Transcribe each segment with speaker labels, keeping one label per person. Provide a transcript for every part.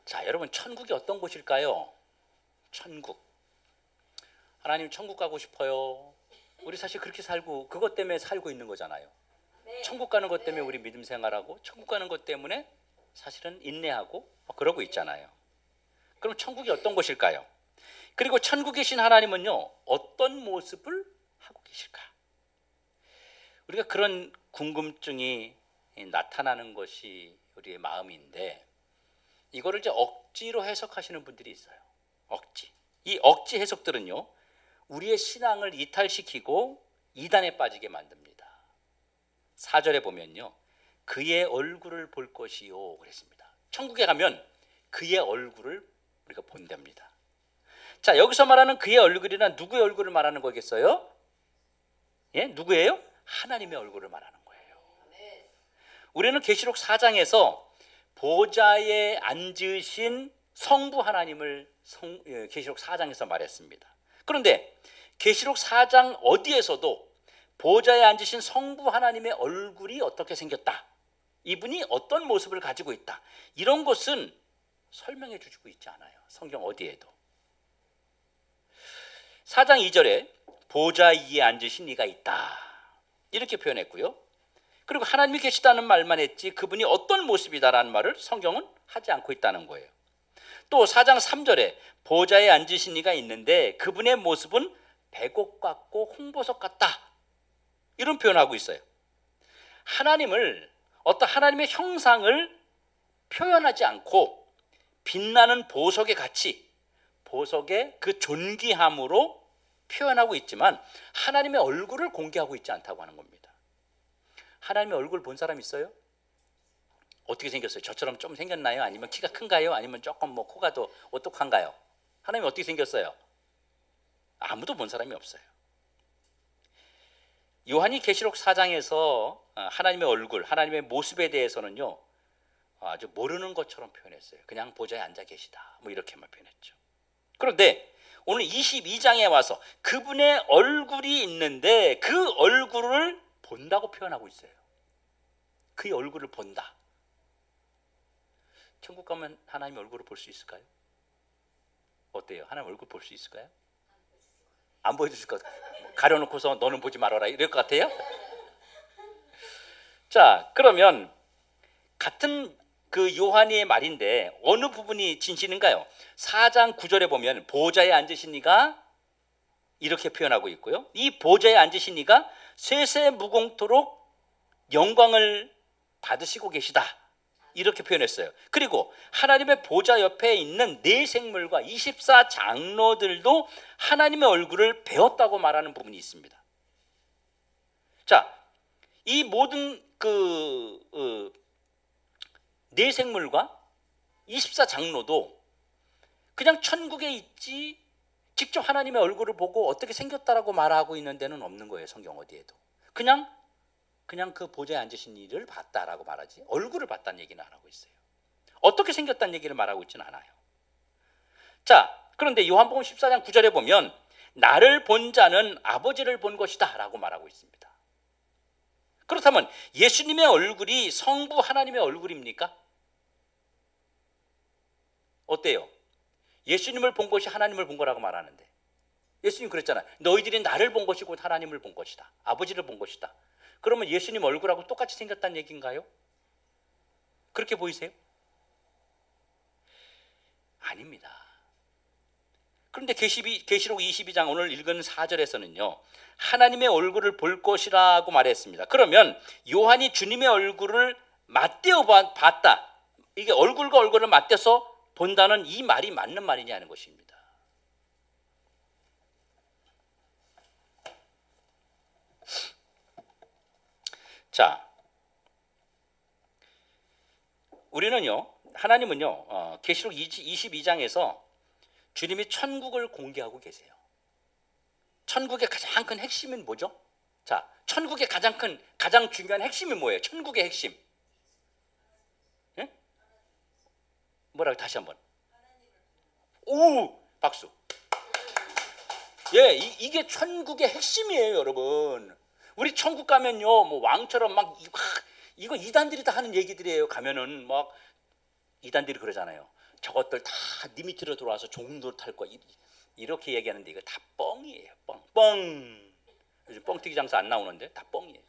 Speaker 1: 자, 여러분, 천국이 어떤 곳일까요? 천국. 하나님 천국 가고 싶어요. 우리 사실 그렇게 살고 그것 때문에 살고 있는 거잖아요. 천국 가는 것 때문에 우리 믿음 생활하고 천국 가는 것 때문에 사실은 인내하고 그러고 있잖아요. 그럼 천국이 어떤 곳일까요? 그리고 천국에 계신 하나님은요, 어떤 모습을 하고 계실까? 우리가 그런 궁금증이 나타나는 것이 우리의 마음인데, 이거를 이제 억지로 해석하시는 분들이 있어요. 억지. 이 억지 해석들은요, 우리의 신앙을 이탈시키고 이단에 빠지게 만듭니다. 4절에 보면요, 그의 얼굴을 볼 것이요 그랬습니다. 천국에 가면 그의 얼굴을 우리가 본답니다. 자, 여기서 말하는 그의 얼굴이란 누구의 얼굴을 말하는 거겠어요? 예, 누구예요? 하나님의 얼굴을 말하는 거예요. 우리는 계시록 4장에서 보좌에 앉으신 성부 하나님을 계시록 4장에서 말했습니다. 그런데 계시록 4장 어디에서도 보좌에 앉으신 성부 하나님의 얼굴이 어떻게 생겼다, 이분이 어떤 모습을 가지고 있다, 이런 것은 설명해 주고 있지 않아요. 성경 어디에도. 4장 2절에 보좌 위에 앉으신 이가 있다, 이렇게 표현했고요. 그리고 하나님이 계시다는 말만 했지 그분이 어떤 모습이다라는 말을 성경은 하지 않고 있다는 거예요. 또 4장 3절에 보좌에 앉으신 이가 있는데 그분의 모습은 백옥 같고 홍보석 같다, 이런 표현하고 있어요. 하나님을, 어떤 하나님의 형상을 표현하지 않고 빛나는 보석의 가치, 보석의 그 존귀함으로 표현하고 있지만 하나님의 얼굴을 공개하고 있지 않다고 하는 겁니다. 하나님의 얼굴 본 사람 있어요? 어떻게 생겼어요? 저처럼 좀 생겼나요? 아니면 키가 큰가요? 아니면 조금 코가 더 오똑한가요? 하나님이 어떻게 생겼어요? 아무도 본 사람이 없어요. 요한이 계시록 4장에서 하나님의 얼굴, 하나님의 모습에 대해서는요, 아주 모르는 것처럼 표현했어요. 그냥 보좌에 앉아 계시다, 이렇게만 표현했죠. 그런데 오늘 22장에 와서 그분의 얼굴이 있는데 그 얼굴을 본다고 표현하고 있어요. 그의 얼굴을 본다. 천국 가면 하나님 얼굴을 볼 수 있을까요? 어때요? 하나님 얼굴 볼 수 있을까요? 안 보여주실 것 같아요. 가려놓고서 너는 보지 말아라, 이럴 것 같아요. 자, 그러면 같은 그 요한의 말인데 어느 부분이 진실인가요? 4장 9절에 보면 보좌에 앉으신 이가 이렇게 표현하고 있고요. 이 보좌에 앉으신 이가 쇠쇠무공토록 영광을 받으시고 계시다, 이렇게 표현했어요. 그리고 하나님의 보좌 옆에 있는 네 생물과 24장로들도 하나님의 얼굴을 배웠다고 말하는 부분이 있습니다. 자, 이 모든 네 생물과 24장로도 그냥 천국에 있지 직접 하나님의 얼굴을 보고 어떻게 생겼다라고 말하고 있는 데는 없는 거예요. 성경 어디에도. 그냥 그 보좌에 앉으신 이를 봤다라고 말하지 얼굴을 봤다는 얘기는 안 하고 있어요. 어떻게 생겼다는 얘기를 말하고 있지는 않아요. 자, 그런데 요한복음 14장 9절에 보면 나를 본 자는 아버지를 본 것이다 라고 말하고 있습니다. 그렇다면 예수님의 얼굴이 성부 하나님의 얼굴입니까? 어때요? 예수님을 본 것이 하나님을 본 거라고 말하는데, 예수님 그랬잖아요. 너희들이 나를 본 것이 곧 하나님을 본 것이다, 아버지를 본 것이다. 그러면 예수님 얼굴하고 똑같이 생겼다는 얘기인가요? 그렇게 보이세요? 아닙니다. 그런데 계시록 22장 오늘 읽은 4절에서는요 하나님의 얼굴을 볼 것이라고 말했습니다. 그러면 요한이 주님의 얼굴을 맞대어 봤다, 이게 얼굴과 얼굴을 맞대서 본다는 이 말이 맞는 말이냐는 것입니다. 자, 우리는요, 하나님은요, 계시록 22장에서 주님이 천국을 공개하고 계세요. 천국의 가장 큰 핵심은 뭐죠? 자, 천국의 가장 중요한 핵심이 뭐예요? 천국의 핵심. 예? 뭐라고? 다시 한번. 오, 박수. 예, 이게 천국의 핵심이에요, 여러분. 우리 천국 가면요, 왕처럼 막 이거 이단들이 다 하는 얘기들이에요. 가면은 막 이단들이 그러잖아요. 저것들 다 네 밑으로 들어와서 종노릇 할 거야. 이렇게 얘기하는데 이거 다 뻥이에요. 뻥. 요즘 뻥튀기 장사 안 나오는데 다 뻥이에요.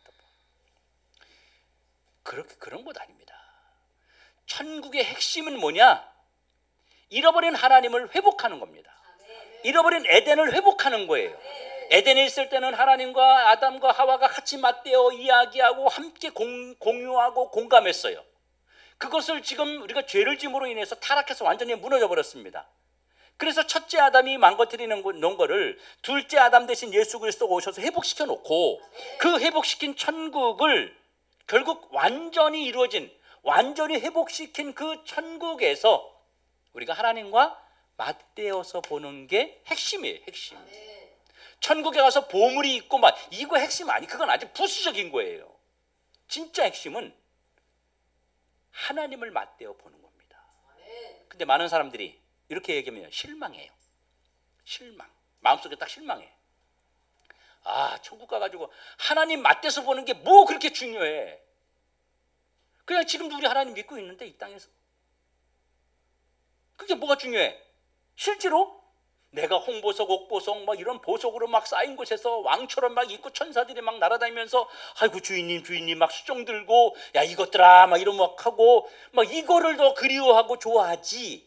Speaker 1: 그런 것 아닙니다. 천국의 핵심은 뭐냐? 잃어버린 하나님을 회복하는 겁니다. 잃어버린 에덴을 회복하는 거예요. 에덴에 있을 때는 하나님과 아담과 하와가 같이 맞대어 이야기하고 함께 공유하고 공감했어요. 그것을 지금 우리가 죄를 짐으로 인해서 타락해서 완전히 무너져 버렸습니다. 그래서 첫째 아담이 망가뜨리는 거를 둘째 아담 대신 예수 그리스도가 오셔서 회복시켜 놓고 그 회복시킨 천국을 결국 완전히 이루어진, 완전히 회복시킨 그 천국에서 우리가 하나님과 맞대어서 보는 게 핵심이에요. 핵심. 천국에 가서 보물이 있고 막 이거 핵심 아니, 그건 아주 부수적인 거예요. 진짜 핵심은 하나님을 맞대어 보는 겁니다. 근데 많은 사람들이 이렇게 얘기하면 실망해요. 실망. 마음속에 딱 실망해. 아, 천국 가가지고 하나님 맞대서 보는 게 뭐 그렇게 중요해. 그냥 지금도 우리 하나님 믿고 있는데 이 땅에서 그게 뭐가 중요해? 실제로 내가 홍보석, 옥보석 막 이런 보석으로 막 쌓인 곳에서 왕처럼 막 있고 천사들이 막 날아다니면서 아이고 주인님 막 수종 들고 야 이것들아 막 이런 막 하고 막 이거를 더 그리워하고 좋아하지,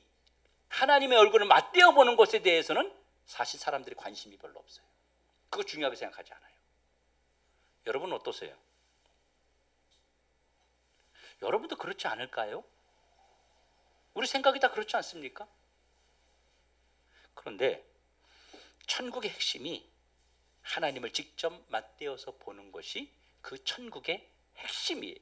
Speaker 1: 하나님의 얼굴을 맞대어 보는 것에 대해서는 사실 사람들이 관심이 별로 없어요. 그거 중요하게 생각하지 않아요. 여러분 어떠세요? 여러분도 그렇지 않을까요? 우리 생각이 다 그렇지 않습니까? 그런데 천국의 핵심이 하나님을 직접 맞대어서 보는 것이 그 천국의 핵심이에요.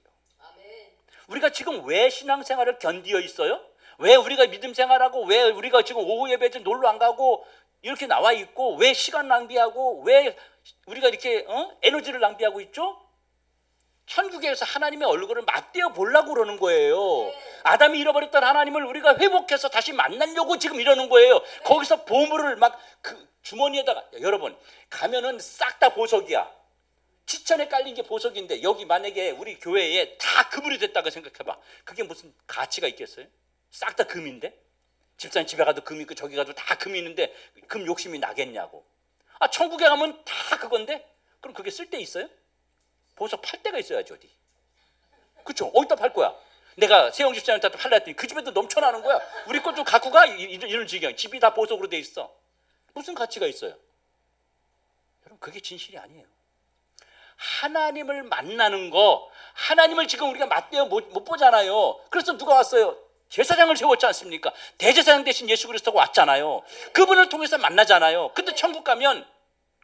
Speaker 1: 우리가 지금 왜 신앙생활을 견디어 있어요? 왜 우리가 믿음 생활하고, 왜 우리가 지금 오후 예배 때 놀러 안 가고 이렇게 나와 있고, 왜 시간 낭비하고, 왜 우리가 이렇게 에너지를 낭비하고 있죠? 천국에서 하나님의 얼굴을 맞대어 보려고 그러는 거예요. 아담이 잃어버렸던 하나님을 우리가 회복해서 다시 만나려고 지금 이러는 거예요. 거기서 보물을 막 그 주머니에다가, 여러분 가면은 싹 다 보석이야. 지천에 깔린 게 보석인데 여기 만약에 우리 교회에 다 그물이 됐다고 생각해봐. 그게 무슨 가치가 있겠어요? 싹 다 금인데? 집사님 집에 가도 금 있고 저기 가도 다 금이 있는데 금 욕심이 나겠냐고. 아, 천국에 가면 다 그건데? 그럼 그게 쓸데 있어요? 보석 팔 데가 있어야지 어디. 그렇죠? 어디다 팔 거야? 내가 세영 집사님한테 팔라 했더니 그 집에도 넘쳐나는 거야. 우리 것 좀 갖고 가? 이런 지경. 집이 다 보석으로 돼 있어. 무슨 가치가 있어요? 여러분 그게 진실이 아니에요. 하나님을 만나는 거, 하나님을 지금 우리가 맞대어 못 보잖아요. 그래서 누가 왔어요? 제사장을 세웠지 않습니까? 대제사장 대신 예수 그리스도가 왔잖아요. 그분을 통해서 만나잖아요. 근데 천국 가면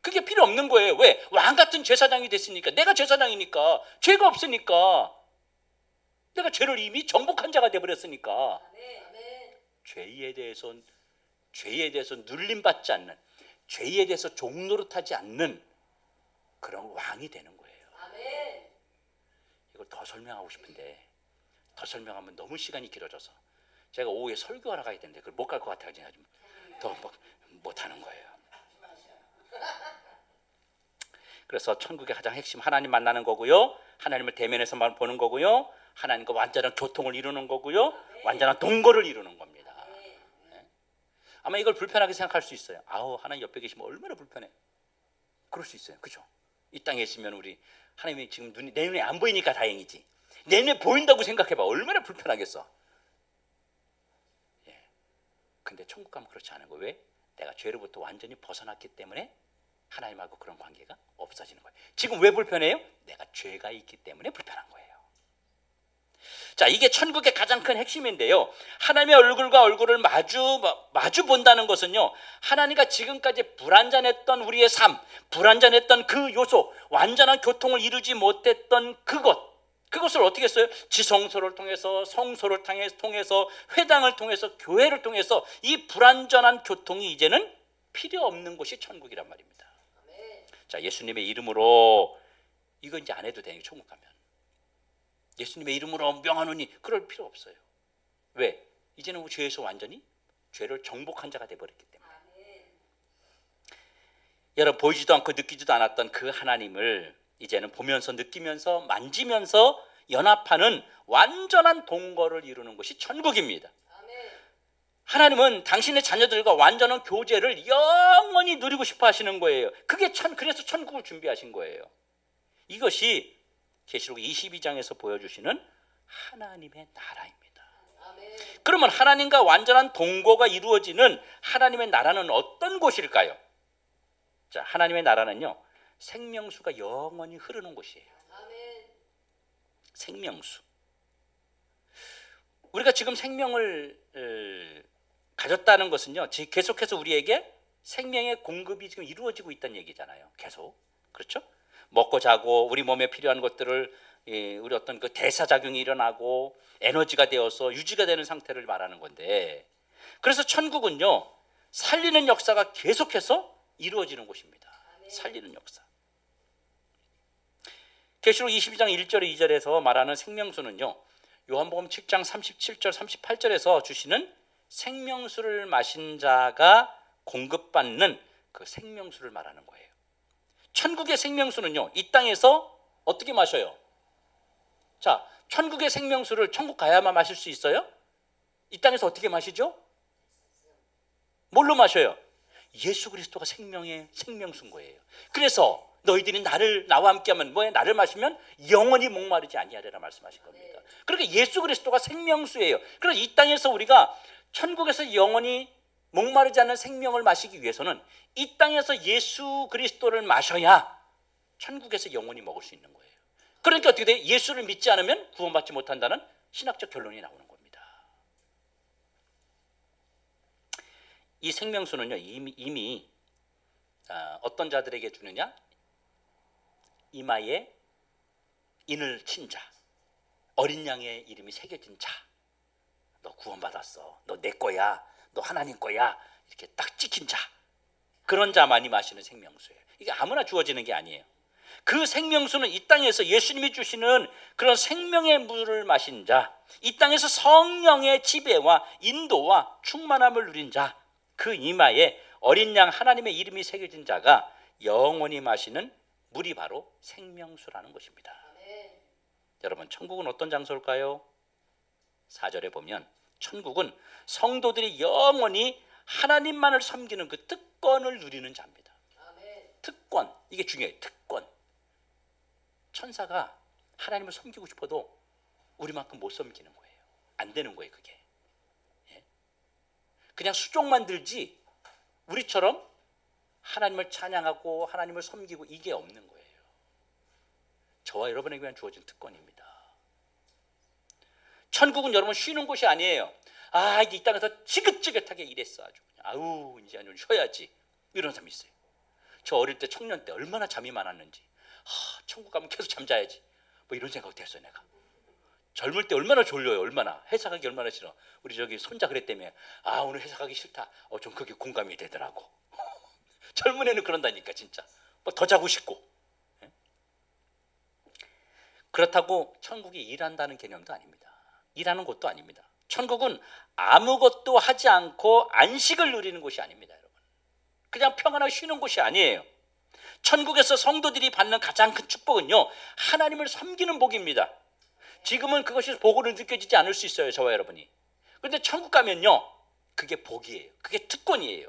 Speaker 1: 그게 필요 없는 거예요. 왜? 왕 같은 제사장이 됐으니까. 내가 제사장이니까. 죄가 없으니까. 내가 죄를 이미 정복한 자가 되어버렸으니까. 죄에 대해서 눌림받지 않는, 죄에 대해서 종노릇하지 않는 그런 왕이 되는 거예요. 이걸 더 설명하고 싶은데 더 설명하면 너무 시간이 길어져서 제가 오후에 설교하러 가야 되는데 그걸 못 갈 것 같아가지고 더 못하는 거예요. 그래서 천국의 가장 핵심 하나님 만나는 거고요. 하나님을 대면에서만 보는 거고요. 하나님과 완전한 교통을 이루는 거고요. 완전한 동거를 이루는 겁니다. 네. 아마 이걸 불편하게 생각할 수 있어요. 아우, 하나님 옆에 계시면 얼마나 불편해. 그럴 수 있어요. 그죠? 이 땅에 있으면 우리 하나님이 지금 내 눈에 안 보이니까 다행이지. 내 눈에 보인다고 생각해봐. 얼마나 불편하겠어. 예. 근데 천국 가면 그렇지 않은 거예요. 왜? 내가 죄로부터 완전히 벗어났기 때문에 하나님하고 그런 관계가 없어지는 거예요. 지금 왜 불편해요? 내가 죄가 있기 때문에 불편한 거예요. 자, 이게 천국의 가장 큰 핵심인데요. 하나님의 얼굴과 얼굴을 마주 본다는 것은요, 하나님과 지금까지 불완전했던 우리의 삶, 불완전했던 그 요소, 완전한 교통을 이루지 못했던 그것을 어떻게 했어요? 지성소를 통해서, 성소를 통해서, 회당을 통해서, 교회를 통해서 이 불완전한 교통이 이제는 필요 없는 곳이 천국이란 말입니다. 자, 예수님의 이름으로 이거 이제 안 해도 돼요. 천국 가면 예수님의 이름으로 명하노니 그럴 필요 없어요. 왜? 이제는 죄에서 완전히 죄를 정복한 자가 되어버렸기 때문에. 여러분 보이지도 않고 느끼지도 않았던 그 하나님을 이제는 보면서 느끼면서 만지면서 연합하는 완전한 동거를 이루는 것이 천국입니다. 하나님은 당신의 자녀들과 완전한 교제를 영원히 누리고 싶어 하시는 거예요. 그래서 천국을 준비하신 거예요. 이것이 계시록 22장에서 보여주시는 하나님의 나라입니다. 그러면 하나님과 완전한 동거가 이루어지는 하나님의 나라는 어떤 곳일까요? 자, 하나님의 나라는요, 생명수가 영원히 흐르는 곳이에요. 생명수. 우리가 지금 생명을 가졌다는 것은요, 계속해서 우리에게 생명의 공급이 지금 이루어지고 있다는 얘기잖아요. 계속. 그렇죠? 먹고 자고 우리 몸에 필요한 것들을 우리 어떤 그 대사작용이 일어나고 에너지가 되어서 유지가 되는 상태를 말하는 건데, 그래서 천국은요, 살리는 역사가 계속해서 이루어지는 곳입니다. 살리는 역사. 계시록 22장 1절 2절에서 말하는 생명수는요, 요한복음 7장 37절 38절에서 주시는 생명수를 마신 자가 공급받는 그 생명수를 말하는 거예요. 천국의 생명수는요, 이 땅에서 어떻게 마셔요? 자, 천국의 생명수를 천국 가야만 마실 수 있어요? 이 땅에서 어떻게 마시죠? 뭘로 마셔요? 예수 그리스도가 생명의 생명수인 거예요. 그래서 너희들이 나와 함께하면 뭐예요? 나를 마시면 영원히 목마르지 아니하리라 말씀하신 겁니다. 그러니까 예수 그리스도가 생명수예요. 그래서 이 땅에서 우리가 천국에서 영원히 목마르지 않는 생명을 마시기 위해서는 이 땅에서 예수 그리스도를 마셔야 천국에서 영원히 먹을 수 있는 거예요. 그러니까 어떻게 돼? 예수를 믿지 않으면 구원받지 못한다는 신학적 결론이 나오는 겁니다. 이 생명수는요, 이미 어떤 자들에게 주느냐? 이마에 인을 친 자, 어린 양의 이름이 새겨진 자, 너 구원받았어, 너 내 거야, 너 하나님 거야, 이렇게 딱 찍힌 자, 그런 자만이 마시는 생명수예요. 이게 아무나 주어지는 게 아니에요. 그 생명수는 이 땅에서 예수님이 주시는 그런 생명의 물을 마신 자, 이 땅에서 성령의 지배와 인도와 충만함을 누린 자, 그 이마에 어린 양 하나님의 이름이 새겨진 자가 영원히 마시는 물이 바로 생명수라는 것입니다. 여러분, 천국은 어떤 장소일까요? 4절에 보면 천국은 성도들이 영원히 하나님만을 섬기는 그 특권을 누리는 자입니다. 특권, 이게 중요해요. 특권. 천사가 하나님을 섬기고 싶어도 우리만큼 못 섬기는 거예요. 안 되는 거예요, 그게. 그냥 수종만 들지 우리처럼 하나님을 찬양하고 하나님을 섬기고 이게 없는 거예요. 저와 여러분에게만 주어진 특권입니다. 천국은 여러분 쉬는 곳이 아니에요. 이제 이 땅에서 지긋지긋하게 일했어, 아주. 아우, 이제 좀 쉬어야지. 이런 사람이 있어요. 저 어릴 때, 청년 때 얼마나 잠이 많았는지. 천국 가면 계속 잠자야지. 뭐 이런 생각 됐어요, 내가. 젊을 때 얼마나 졸려요, 얼마나. 회사 가기 얼마나 싫어. 우리 저기 손자 그랬다며. 오늘 회사 가기 싫다. 좀 그게 공감이 되더라고. 젊은 애는 그런다니까, 진짜. 뭐 더 자고 싶고. 그렇다고 천국이 일한다는 개념도 아닙니다. 일하는 곳도 아닙니다. 천국은 아무것도 하지 않고 안식을 누리는 곳이 아닙니다, 여러분. 그냥 평안하게 쉬는 곳이 아니에요. 천국에서 성도들이 받는 가장 큰 축복은요, 하나님을 섬기는 복입니다. 지금은 그것이 복으로 느껴지지 않을 수 있어요, 저와 여러분이. 그런데 천국 가면요, 그게 복이에요. 그게 특권이에요.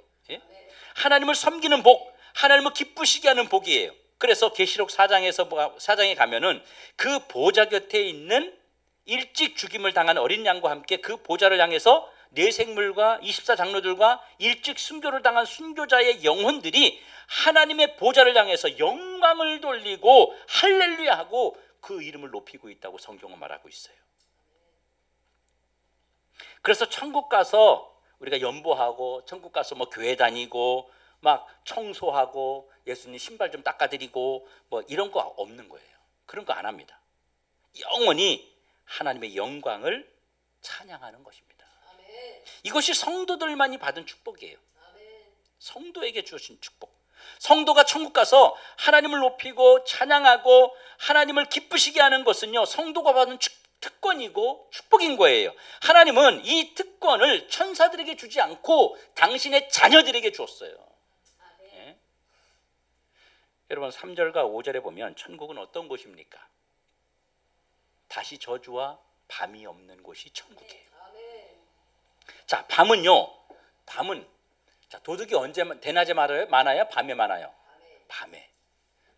Speaker 1: 하나님을 섬기는 복, 하나님을 기쁘시게 하는 복이에요. 그래서 계시록 4장에 가면은 그 보좌 곁에 있는 일찍 죽임을 당한 어린 양과 함께 그 보좌를 향해서 네 생물과 24장로들과 일찍 순교를 당한 순교자의 영혼들이 하나님의 보좌를 향해서 영광을 돌리고 할렐루야 하고 그 이름을 높이고 있다고 성경은 말하고 있어요. 그래서 천국 가서 우리가 연보하고 천국 가서 뭐 교회 다니고 막 청소하고 예수님 신발 좀 닦아드리고 뭐 이런 거 없는 거예요. 그런 거 안 합니다. 영원히 하나님의 영광을 찬양하는 것입니다. 이것이 성도들만이 받은 축복이에요. 성도에게 주어진 축복. 성도가 천국 가서 하나님을 높이고 찬양하고 하나님을 기쁘시게 하는 것은요, 성도가 받은 특권이고 축복인 거예요. 하나님은 이 특권을 천사들에게 주지 않고 당신의 자녀들에게 주었어요. 네? 여러분, 3절과 5절에 보면 천국은 어떤 곳입니까? 다시 저주와 밤이 없는 곳이 천국이에요. 자, 밤은요, 밤은 자, 도둑이 언제 대낮에 많아요? 밤에 많아요? 밤에.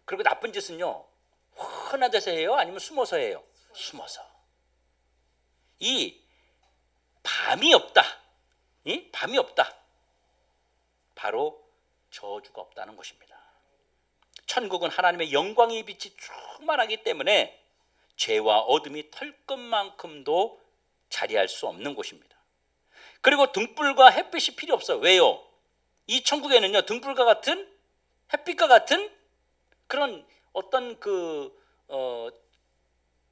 Speaker 1: 그리고 나쁜 짓은요 흔한 데서 해요? 아니면 숨어서 해요? 숨어서. 이 밤이 없다. 이 밤이 없다. 바로 저주가 없다는 것입니다. 천국은 하나님의 영광의 빛이 충만하기 때문에 죄와 어둠이 털끝만큼도 자리할 수 없는 곳입니다. 그리고 등불과 햇빛이 필요 없어요. 왜요? 이 천국에는요 등불과 같은 햇빛과 같은 그런 어떤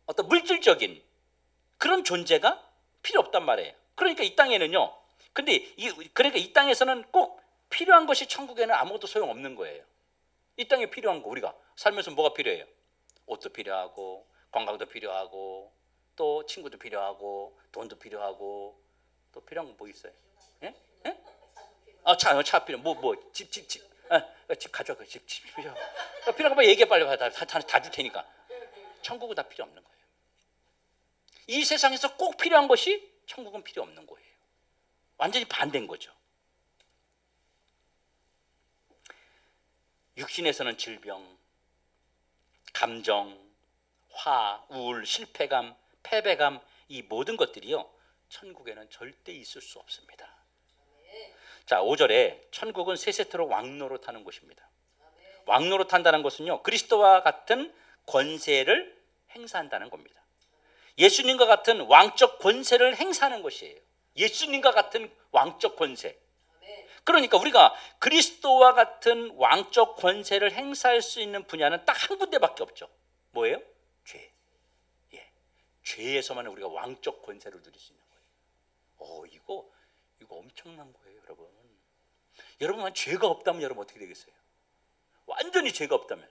Speaker 1: 어떤 물질적인 그런 존재가 필요 없단 말이에요. 그러니까 이 땅에는요. 그러니까 이 땅에서는 꼭 필요한 것이 천국에는 아무것도 소용 없는 거예요. 이 땅에 필요한 거 우리가 살면서 뭐가 필요해요? 옷도 필요하고 관광도 필요하고 또 친구도 필요하고 돈도 필요하고 또 필요한 거 뭐 있어요? 예? 예? 차 필요. 집 가져가. 집 필요. 필요한 거 얘기해 빨리. 다 줄 테니까. 천국은 다 필요 없는 거예요. 이 세상에서 꼭 필요한 것이 천국은 필요 없는 거예요. 완전히 반대인 거죠. 육신에서는 질병, 감정, 화, 우울, 실패감, 패배감 이 모든 것들이요 천국에는 절대 있을 수 없습니다. 자, 5절에 천국은 세세토록 왕노릇하는 곳입니다. 왕노릇한다는 것은요 그리스도와 같은 권세를 행사한다는 겁니다. 예수님과 같은 왕적 권세를 행사하는 것이에요. 예수님과 같은 왕적 권세. 그러니까 우리가 그리스도와 같은 왕적 권세를 행사할 수 있는 분야는 딱 한 군데밖에 없죠. 뭐예요? 죄. 예. 죄에서만 우리가 왕적 권세를 누릴 수 있는 거예요. 이거 엄청난 거예요, 여러분. 여러분만 죄가 없다면 여러분 어떻게 되겠어요? 완전히 죄가 없다면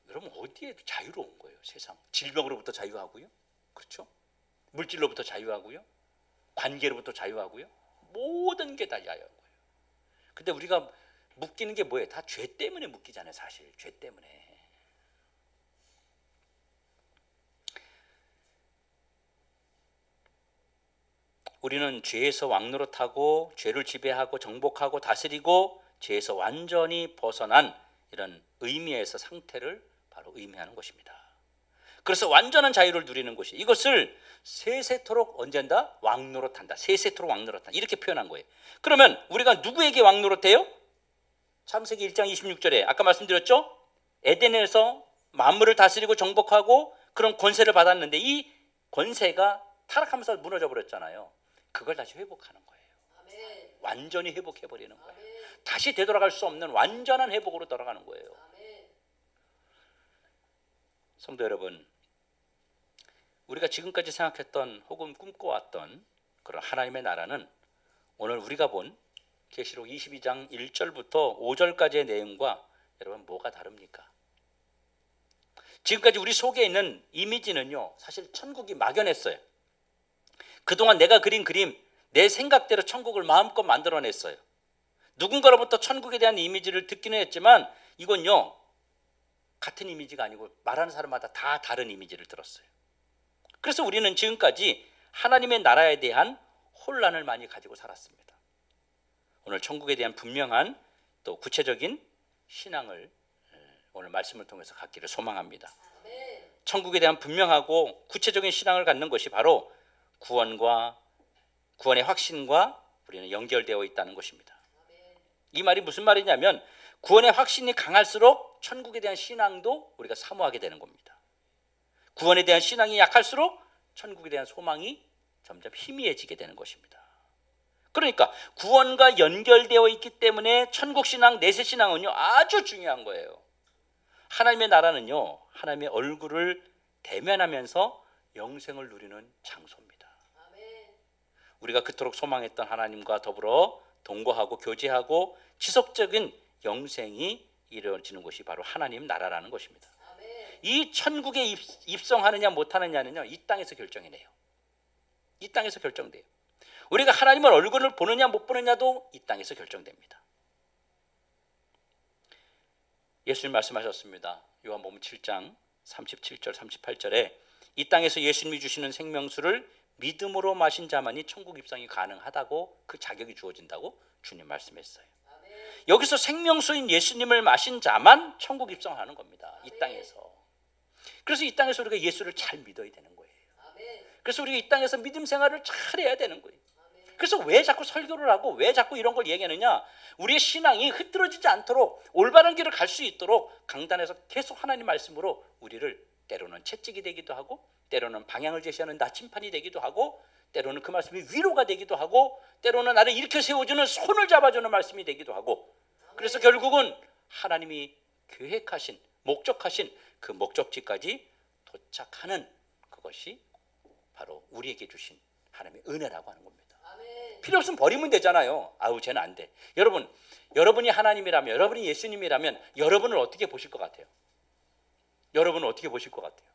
Speaker 1: 여러분 어디에 자유로운 거예요? 세상 질병으로부터 자유하고요, 그렇죠? 물질로부터 자유하고요, 관계로부터 자유하고요, 모든 게 다 자유한 거예요. 근데 우리가 묶이는 게 뭐예요? 다 죄 때문에 묶이잖아요. 사실 죄 때문에. 우리는 죄에서 왕노릇하고 죄를 지배하고 정복하고 다스리고 죄에서 완전히 벗어난 이런 의미에서 상태를 바로 의미하는 것입니다. 그래서 완전한 자유를 누리는 것이 이것을 세세토록 언젠다 왕노릇한다. 세세토록 왕노릇한다. 이렇게 표현한 거예요. 그러면 우리가 누구에게 왕노릇해요? 창세기 1장 26절에 아까 말씀드렸죠? 에덴에서 만물을 다스리고 정복하고 그런 권세를 받았는데 이 권세가 타락하면서 무너져 버렸잖아요. 그걸 다시 회복하는 거예요. 완전히 회복해버리는 거예요. 다시 되돌아갈 수 없는 완전한 회복으로 돌아가는 거예요. 성도 여러분, 우리가 지금까지 생각했던 혹은 꿈꿔왔던 그런 하나님의 나라는 오늘 우리가 본 계시록 22장 1절부터 5절까지의 내용과 여러분 뭐가 다릅니까? 지금까지 우리 속에 있는 이미지는요 사실 천국이 막연했어요. 그동안 내가 그린 그림, 내 생각대로 천국을 마음껏 만들어냈어요. 누군가로부터 천국에 대한 이미지를 듣기는 했지만 이건요 같은 이미지가 아니고 말하는 사람마다 다 다른 이미지를 들었어요. 그래서 우리는 지금까지 하나님의 나라에 대한 혼란을 많이 가지고 살았습니다. 오늘 천국에 대한 분명한 또 구체적인 신앙을 오늘 말씀을 통해서 갖기를 소망합니다. 천국에 대한 분명하고 구체적인 신앙을 갖는 것이 바로 구원의 확신과 우리는 연결되어 있다는 것입니다. 이 말이 무슨 말이냐면 구원의 확신이 강할수록 천국에 대한 신앙도 우리가 사모하게 되는 겁니다. 구원에 대한 신앙이 약할수록 천국에 대한 소망이 점점 희미해지게 되는 것입니다. 그러니까 구원과 연결되어 있기 때문에 천국 신앙, 내세 신앙은요 아주 중요한 거예요. 하나님의 나라는요 하나님의 얼굴을 대면하면서 영생을 누리는 장소입니다. 우리가 그토록 소망했던 하나님과 더불어 동거하고 교제하고 지속적인 영생이 이루어지는 것이 바로 하나님 나라라는 것입니다. 이 천국에 입성하느냐 못하느냐는요 이 땅에서 결정이네요. 이 땅에서 결정돼요. 우리가 하나님의 얼굴을 보느냐 못 보느냐도 이 땅에서 결정됩니다. 예수님 말씀하셨습니다. 요한복음 7장 37절 38절에 이 땅에서 예수님이 주시는 생명수를 믿음으로 마신 자만이 천국 입성이 가능하다고, 그 자격이 주어진다고 주님 말씀했어요. 여기서 생명수인 예수님을 마신 자만 천국 입성하는 겁니다. 이 땅에서. 그래서 이 땅에서 우리가 예수를 잘 믿어야 되는 거예요. 그래서 우리가 이 땅에서 믿음 생활을 잘 해야 되는 거예요. 그래서 왜 자꾸 설교를 하고 왜 자꾸 이런 걸 얘기하느냐, 우리의 신앙이 흐트러지지 않도록 올바른 길을 갈 수 있도록 강단에서 계속 하나님 말씀으로 우리를 때로는 채찍이 되기도 하고, 때로는 방향을 제시하는 나침판이 되기도 하고, 때로는 그 말씀이 위로가 되기도 하고, 때로는 나를 일으켜 세워주는 손을 잡아주는 말씀이 되기도 하고, 그래서 결국은 하나님이 계획하신, 목적하신 그 목적지까지 도착하는 그것이 바로 우리에게 주신 하나님의 은혜라고 하는 겁니다. 필요 없으면 버리면 되잖아요. 아우 쟤는 안 돼. 여러분, 여러분이 하나님이라면, 여러분이 예수님이라면 여러분을 어떻게 보실 것 같아요? 여러분을 어떻게 보실 것 같아요?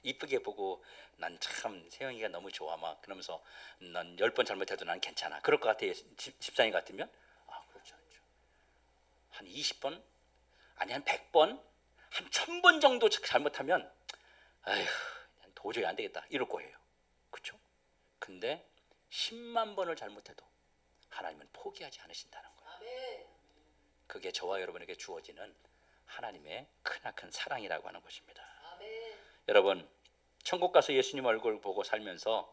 Speaker 1: 이쁘게 보고 난 참 세영이가 너무 좋아 막 그러면서 난 10번 잘못해도 난 괜찮아. 그럴 것 같아요. 집사님 같으면? 아, 그렇지 않죠. 한 20번? 아니 한 100번? 한 1000번 정도 잘못하면 아휴 도저히 안 되겠다 이럴 거예요. 그렇죠? 근데 10만 번을 잘못해도 하나님은 포기하지 않으신다는 거예요. 그게 저와 여러분에게 주어지는 하나님의 크나큰 사랑이라고 하는 것입니다. 여러분, 천국 가서 예수님 얼굴 보고 살면서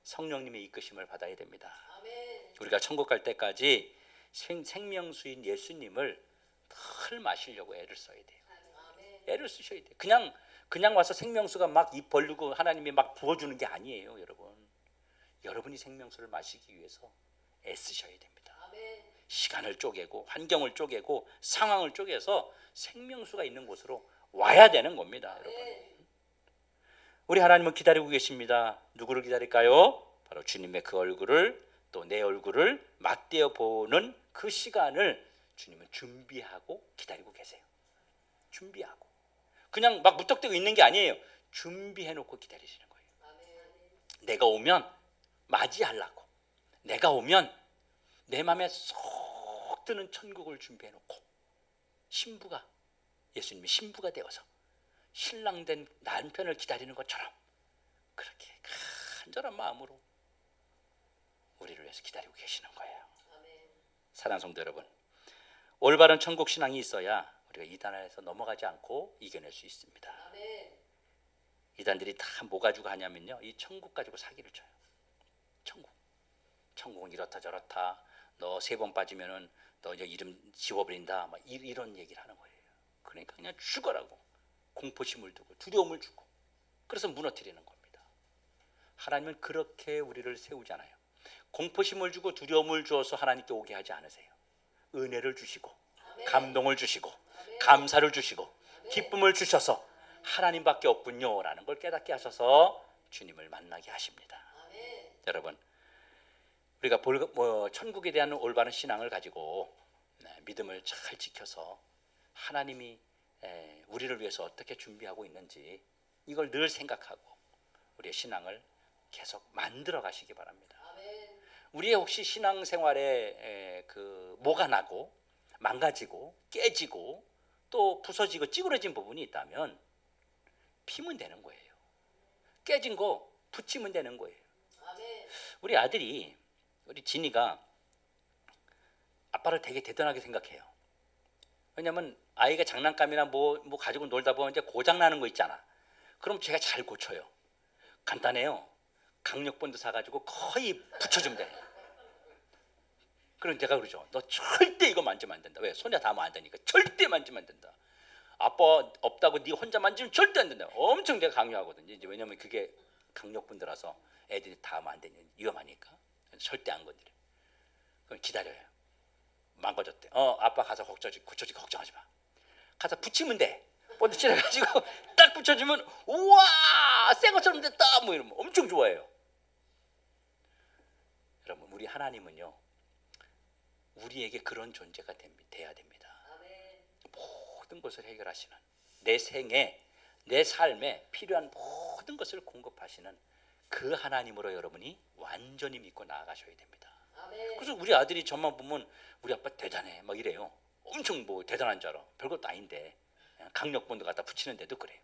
Speaker 1: 성령님의 이끄심을 받아야 됩니다. 우리가 천국 갈 때까지 생명수인 예수님을 늘 마시려고 애를 써야 돼요. 애를 쓰셔야 돼요. 그냥 와서 생명수가 막 입 벌리고 하나님이 막 부어주는 게 아니에요. 여러분, 여러분이 생명수를 마시기 위해서 애쓰셔야 됩니다. 시간을 쪼개고 환경을 쪼개고 상황을 쪼개서 생명수가 있는 곳으로 와야 되는 겁니다. 여러분, 우리 하나님은 기다리고 계십니다. 누구를 기다릴까요? 바로 주님의 그 얼굴을, 또 내 얼굴을 맞대어 보는 그 시간을 주님은 준비하고 기다리고 계세요. 준비하고 그냥 막 무턱대고 있는 게 아니에요. 준비해놓고 기다리시는 거예요. 내가 오면 맞이하려고, 내가 오면 내 마음에 쏙 드는 천국을 준비해놓고, 신부가, 예수님이 신부가 되어서 신랑 된 남편을 기다리는 것처럼 그렇게 간절한 마음으로 우리를 위해서 기다리고 계시는 거예요. 사랑하는 성도 여러분, 올바른 천국 신앙이 있어야 우리가 이단에서 넘어가지 않고 이겨낼 수 있습니다. 이단들이 다 뭐 가지고 하냐면요, 이 천국 가지고 사기를 쳐요. 천국은 이렇다 저렇다, 너 3번 빠지면은 너 이제 이름 지워버린다, 막 이런 얘기를 하는 거예요. 그러니까 그냥 죽어라고 공포심을 두고 두려움을 주고, 그래서 무너뜨리는 겁니다. 하나님은 그렇게 우리를 세우잖아요. 공포심을 주고 두려움을 주어서 하나님께 오게 하지 않으세요. 은혜를 주시고 감동을 주시고 감사를 주시고 기쁨을 주셔서 하나님밖에 없군요 라는 걸 깨닫게 하셔서 주님을 만나게 하십니다. 여러분, 우리가 천국에 대한 올바른 신앙을 가지고 믿음을 잘 지켜서 하나님이 우리를 위해서 어떻게 준비하고 있는지 이걸 늘 생각하고 우리의 신앙을 계속 만들어 가시기 바랍니다. 우리의 혹시 신앙생활에 뭐가 나고 망가지고 깨지고 또 부서지고 찌그러진 부분이 있다면 피면 되는 거예요. 깨진 거 붙이면 되는 거예요. 우리 아들이, 우리 진이가 아빠를 되게 대단하게 생각해요. 왜냐면 아이가 장난감이나 뭐 가지고 놀다 보면 이제 고장 나는 거 있잖아. 그럼 제가 잘 고쳐요. 간단해요. 강력본드 사가지고 거의 붙여주면 돼. 그럼 제가 그러죠. 너 절대 이거 만지면 안 된다. 왜? 손에 닿으면 안 되니까. 절대 만지면 안 된다. 아빠 없다고 네 혼자 만지면 절대 안 된다. 엄청 내가 강요하거든요. 이제 왜냐면 그게 강력본드라서 애들이 닿으면 안 되니 위험하니까. 절대 안 건드려. 그럼 기다려요. 망가졌대. 아빠 가서 고쳐지 걱정하지 마. 가서 붙이면 돼. 본드 칠해가지고 딱 붙여주면 우와 새 것처럼 됐다 뭐 이러면 엄청 좋아해요. 여러분, 우리 하나님은요 우리에게 그런 존재가 돼야 됩니다. 모든 것을 해결하시는, 내 생에 내 삶에 필요한 모든 것을 공급하시는 그 하나님으로 여러분이 완전히 믿고 나아가셔야 됩니다. 그래서 우리 아들이 저만 보면 우리 아빠 대단해 막 이래요. 엄청 뭐 대단한 줄 알아. 별것도 아닌데 강력본드 갖다 붙이는데도 그래요.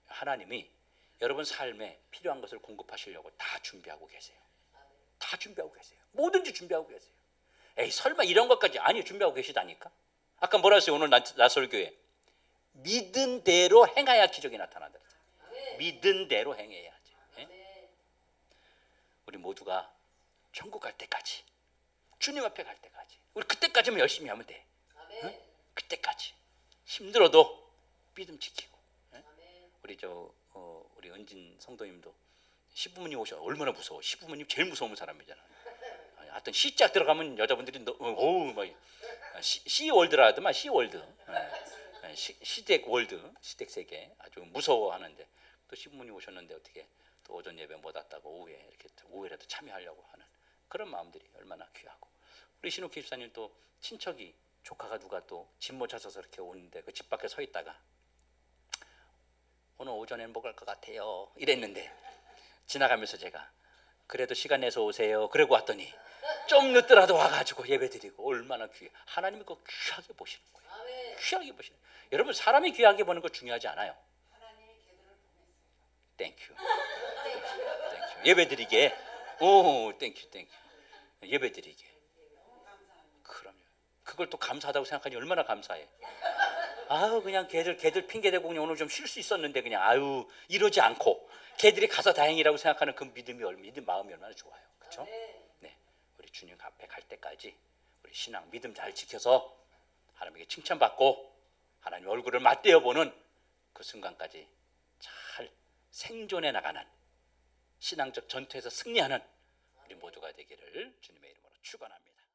Speaker 1: 하나님이 여러분 삶에 필요한 것을 공급하시려고 다 준비하고 계세요. 다 준비하고 계세요. 뭐든지 준비하고 계세요. 에이 설마 이런 것까지 아니 준비하고 계시다니까. 아까 뭐라 했어요? 오늘 나설교회 믿은 대로 행하야 기적이 나타난다. 믿은 대로 행해야지. 예? 우리 모두가 천국 갈 때까지 주님 앞에 갈 때까지 우리 그때까지만 열심히 하면 돼. 응? 그때까지 힘들어도 믿음 지키고. 예? 우리 우리 은진 성도님도 시부모님 오셔 얼마나 무서워. 시부모님 제일 무서운 사람이잖아. 하여튼 시작 들어가면 여자분들이 어우 막 시월드라 하더만 시월드. 시댁 월드, 시댁 세계 아주 무서워하는데 또 시부모님 오셨는데 어떻게 또 오전 예배 못 왔다고 오후에 이렇게 오후에라도 참여하려고 하는 그런 마음들이 얼마나 귀하고 우리 신욱희 집사님 또 친척이 조카가 누가 또 집 못 찾아서 이렇게 오는데 그 집 밖에 서 있다가 오늘 오전엔 못 갈 것 같아요 이랬는데 지나가면서 제가 그래도 시간 내서 오세요 그러고 왔더니 좀 늦더라도 와가지고 예배드리고 얼마나 귀해. 하나님이 그거 귀하게 보시는 거예요. 귀하게 보시는 거예요. 여러분 사람이 귀하게 보는 거 중요하지 않아요. 땡큐. 예배드리게. 오 땡큐. 예배드리게. 그럼요. 그걸 또 감사하다고 생각하니 얼마나 감사해. 아유 그냥 걔들 핑계대고 그냥 오늘 좀 쉴 수 있었는데 그냥 아유 이러지 않고 걔들이 가서 다행이라고 생각하는 그 믿음 마음이 얼마나 좋아요. 그렇죠? 네, 우리 주님 앞에 갈 때까지 우리 신앙 믿음 잘 지켜서 하나님에게 칭찬받고 하나님 얼굴을 맞대어 보는 그 순간까지 잘 생존해 나가는 신앙적 전투에서 승리하는 우리 모두가 되기를 주님의 이름으로 축원합니다.